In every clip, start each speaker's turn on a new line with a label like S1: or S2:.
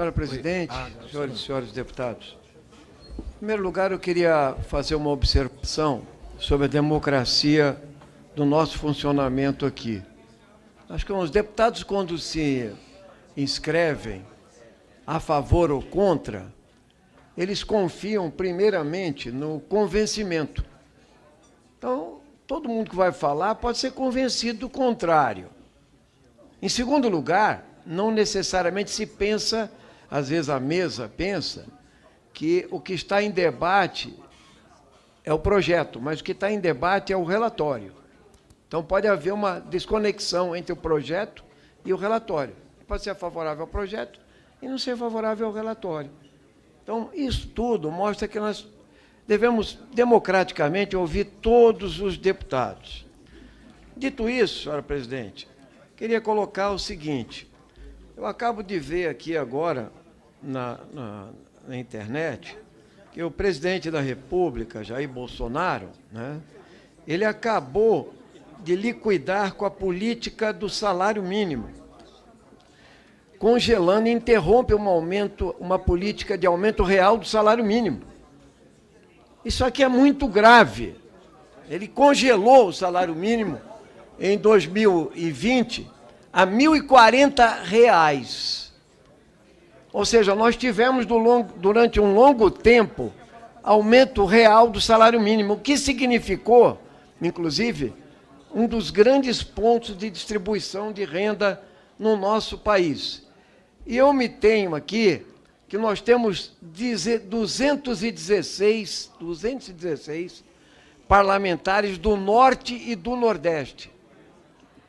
S1: Senhora Presidente, senhoras e senhores deputados, em primeiro lugar, eu queria fazer uma observação sobre a democracia do nosso funcionamento aqui. Acho que os deputados, quando se inscrevem a favor ou contra, eles confiam primeiramente no convencimento. Então, todo mundo que vai falar pode ser convencido do contrário. Em segundo lugar, não necessariamente se pensa, às vezes a mesa pensa, que o que está em debate é o projeto, mas o que está em debate é o relatório. Então, pode haver uma desconexão entre o projeto e o relatório. Pode ser favorável ao projeto e não ser favorável ao relatório. Então, isso tudo mostra que nós devemos, democraticamente, ouvir todos os deputados. Dito isso, senhora presidente, queria colocar o seguinte. Eu acabo de ver aqui agora, na internet, que o presidente da República, Jair Bolsonaro, né, ele acabou de liquidar com a política do salário mínimo, congelando e interrompe uma política de aumento real do salário mínimo. Isso aqui é muito grave. Ele congelou o salário mínimo em 2020 a R$ 1.040. Ou seja, nós tivemos durante um longo tempo aumento real do salário mínimo, o que significou, inclusive, um dos grandes pontos de distribuição de renda no nosso país. E eu me tenho aqui que nós temos 216 parlamentares do Norte e do Nordeste.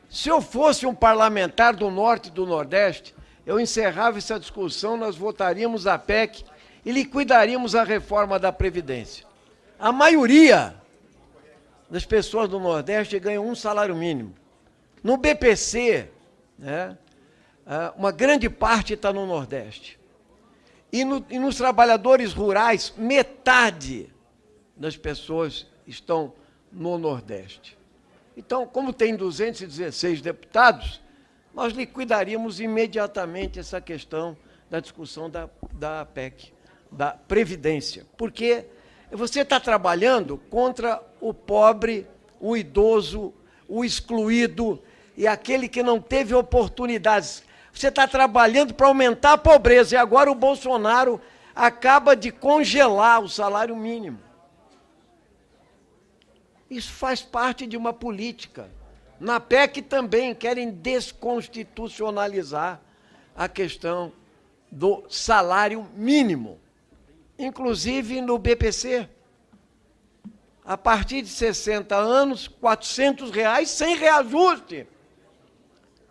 S1: Se eu fosse um parlamentar do Norte e do Nordeste, eu encerrava essa discussão, nós votaríamos a PEC e liquidaríamos a reforma da Previdência. A maioria das pessoas do Nordeste ganham um salário mínimo. No BPC, né, uma grande parte está no Nordeste. E nos trabalhadores rurais, metade das pessoas estão no Nordeste. Então, como tem 216 deputados, nós liquidaríamos imediatamente essa questão da discussão da PEC, da Previdência. Porque você está trabalhando contra o pobre, o idoso, o excluído e aquele que não teve oportunidades. Você está trabalhando para aumentar a pobreza e agora o Bolsonaro acaba de congelar o salário mínimo. Isso faz parte de uma política. Na PEC também querem desconstitucionalizar a questão do salário mínimo, inclusive no BPC. A partir de 60 anos, R$ 400 sem reajuste.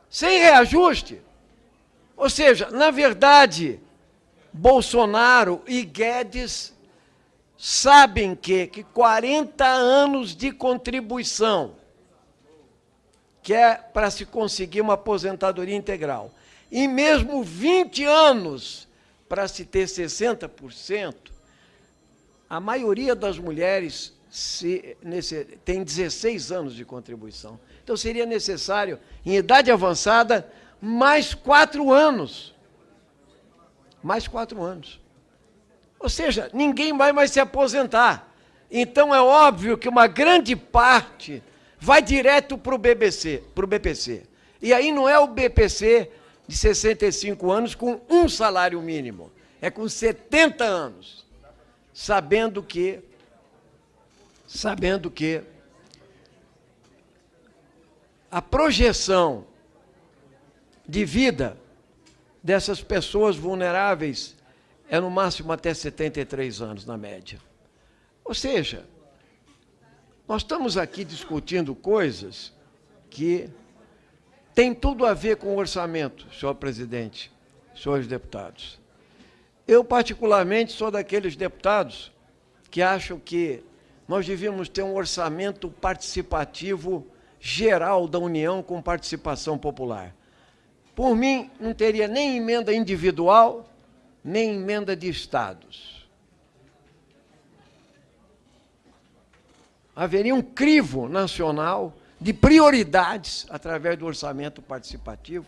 S1: Sem reajuste. Ou seja, na verdade, Bolsonaro e Guedes sabem que 40 anos de contribuição, que é para se conseguir uma aposentadoria integral, e mesmo 20 anos para se ter 60%, a maioria das mulheres tem 16 anos de contribuição. Então, seria necessário, em idade avançada, mais 4 anos. Mais 4 anos. Ou seja, ninguém vai se aposentar. Então, é óbvio que uma grande parte vai direto para o BPC. E aí não é o BPC de 65 anos com um salário mínimo, é com 70 anos, sabendo que a projeção de vida dessas pessoas vulneráveis é no máximo até 73 anos, na média. Ou seja, nós estamos aqui discutindo coisas que têm tudo a ver com o orçamento, senhor presidente, senhores deputados. Eu, particularmente, sou daqueles deputados que acham que nós devíamos ter um orçamento participativo geral da União com participação popular. Por mim, não teria nem emenda individual, nem emenda de estados. Haveria um crivo nacional de prioridades através do orçamento participativo,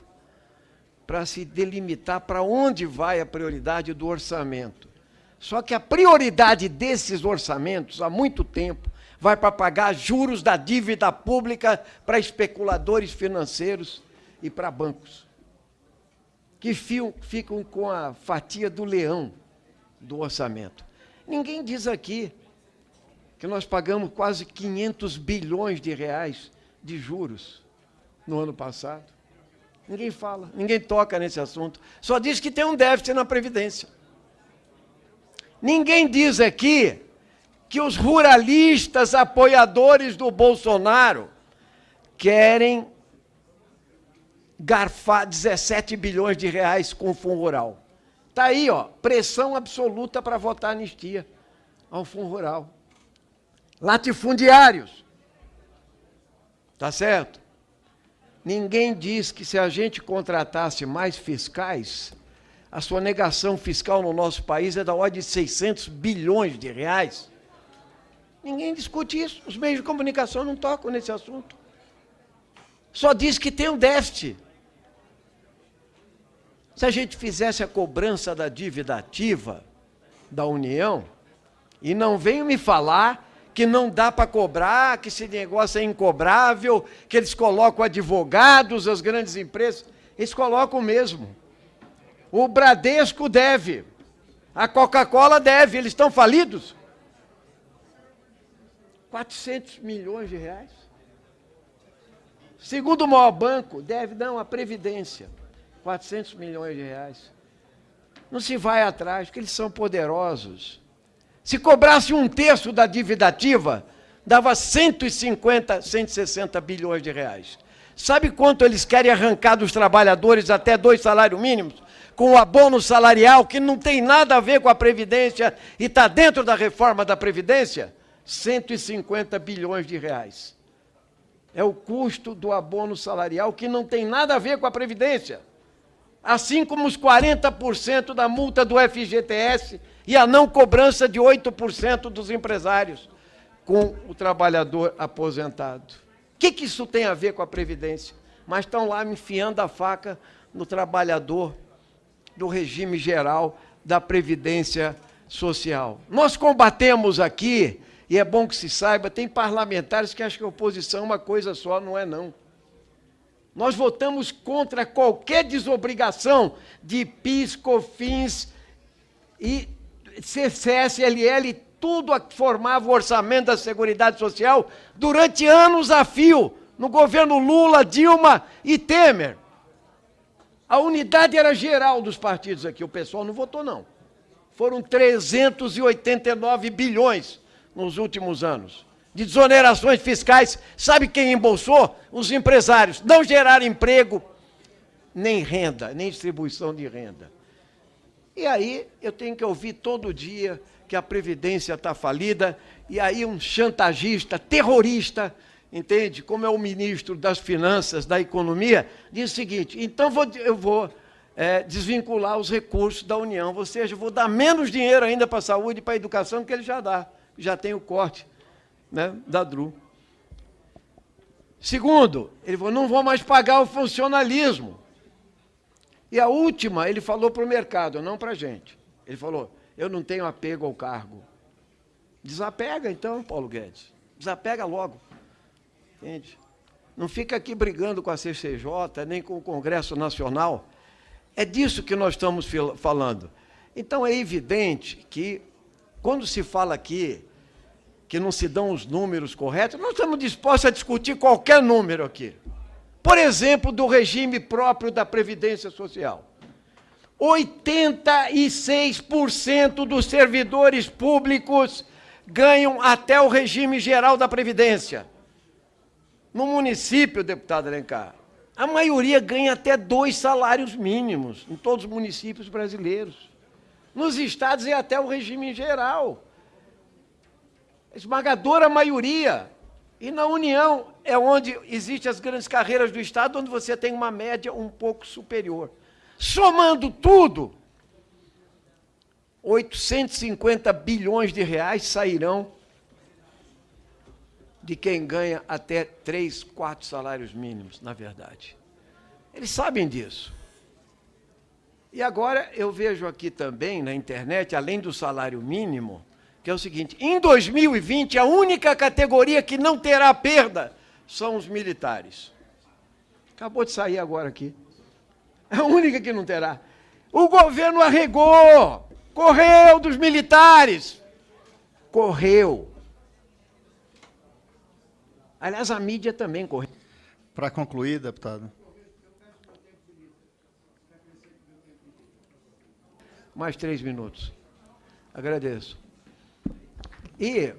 S1: para se delimitar para onde vai a prioridade do orçamento. Só que a prioridade desses orçamentos, há muito tempo, vai para pagar juros da dívida pública para especuladores financeiros e para bancos, que ficam com a fatia do leão do orçamento. Ninguém diz aqui que nós pagamos quase 500 bilhões de reais de juros no ano passado. Ninguém fala, ninguém toca nesse assunto. Só diz que tem um déficit na Previdência. Ninguém diz aqui que os ruralistas apoiadores do Bolsonaro querem garfar 17 bilhões de reais com o Fundo Rural. Está aí, ó, pressão absoluta para votar anistia ao Fundo Rural. Latifundiários. Tá certo? Ninguém diz que se a gente contratasse mais fiscais, a sonegação fiscal no nosso país é da ordem de 600 bilhões de reais. Ninguém discute isso. Os meios de comunicação não tocam nesse assunto. Só diz que tem um déficit. Se a gente fizesse a cobrança da dívida ativa da União, e não venham me falar que não dá para cobrar, que esse negócio é incobrável, que eles colocam advogados, as grandes empresas, eles colocam mesmo. O Bradesco deve, a Coca-Cola deve, eles estão falidos. 400 milhões de reais. Segundo maior banco, deve, não, a Previdência, 400 milhões de reais. Não se vai atrás, porque eles são poderosos. Se cobrasse um terço da dívida ativa, dava 150, 160 bilhões de reais. Sabe quanto eles querem arrancar dos trabalhadores até 2 salários mínimos? Com o abono salarial, que não tem nada a ver com a Previdência e está dentro da reforma da Previdência? 150 bilhões de reais. É o custo do abono salarial, que não tem nada a ver com a Previdência. Assim como os 40% da multa do FGTS e a não cobrança de 8% dos empresários com o trabalhador aposentado. O que isso tem a ver com a Previdência? Mas estão lá me enfiando a faca no trabalhador do regime geral da Previdência Social. Nós combatemos aqui, e é bom que se saiba, tem parlamentares que acham que a oposição é uma coisa só, não é não. Nós votamos contra qualquer desobrigação de PIS, COFINS e CSLL, tudo que formava o orçamento da Seguridade Social durante anos a fio, no governo Lula, Dilma e Temer. A unidade era geral dos partidos aqui, o pessoal não votou não. Foram 389 bilhões nos últimos anos de desonerações fiscais. Sabe quem embolsou? Os empresários. Não geraram emprego, nem renda, nem distribuição de renda. E aí eu tenho que ouvir todo dia que a Previdência está falida, e aí um chantagista, terrorista, entende? Como é o ministro das Finanças, da Economia, diz o seguinte: então eu vou desvincular os recursos da União, ou seja, eu vou dar menos dinheiro ainda para a saúde e para a educação, que ele já dá, já tem o corte, né, da DRU. Segundo, ele falou, não vou mais pagar o funcionalismo. E a última, ele falou para o mercado, não para a gente. Ele falou, eu não tenho apego ao cargo. Desapega então, Paulo Guedes. Desapega logo. Entende? Não fica aqui brigando com a CCJ, nem com o Congresso Nacional. É disso que nós estamos falando. Então é evidente que, quando se fala aqui que não se dão os números corretos, nós estamos dispostos a discutir qualquer número aqui. Por exemplo, do regime próprio da Previdência Social. 86% dos servidores públicos ganham até o regime geral da Previdência. No município, deputado Alencar, a maioria ganha até 2 salários mínimos, em todos os municípios brasileiros. Nos estados é até o regime geral. Esmagadora maioria. E na União é onde existem as grandes carreiras do Estado, onde você tem uma média um pouco superior. Somando tudo, 850 bilhões de reais sairão de quem ganha até 3, 4 salários mínimos, na verdade. Eles sabem disso. E agora eu vejo aqui também na internet, além do salário mínimo, que é o seguinte: em 2020, a única categoria que não terá perda são os militares. Acabou de sair agora aqui. É a única que não terá. O governo arregou, correu dos militares. Correu. Aliás, a mídia também correu.
S2: Para concluir, deputado.
S1: Mais 3 minutos. Agradeço. E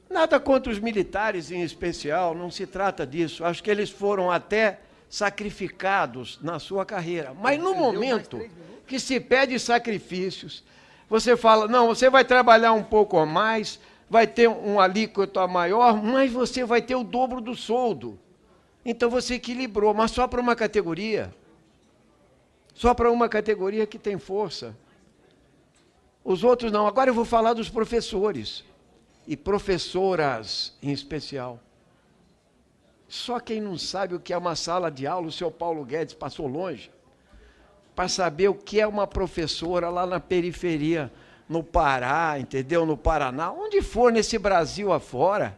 S1: nada contra os militares em especial, não se trata disso. Acho que eles foram até sacrificados na sua carreira. Mas no momento que se pede sacrifícios, você fala, não, você vai trabalhar um pouco a mais, vai ter um alíquota maior, mas você vai ter o dobro do soldo. Então você equilibrou, mas só para uma categoria. Só para uma categoria que tem força. Os outros não. Agora eu vou falar dos professores. E professoras em especial. Só quem não sabe o que é uma sala de aula, o senhor Paulo Guedes passou longe, para saber o que é uma professora lá na periferia, no Pará, entendeu? No Paraná, onde for nesse Brasil afora.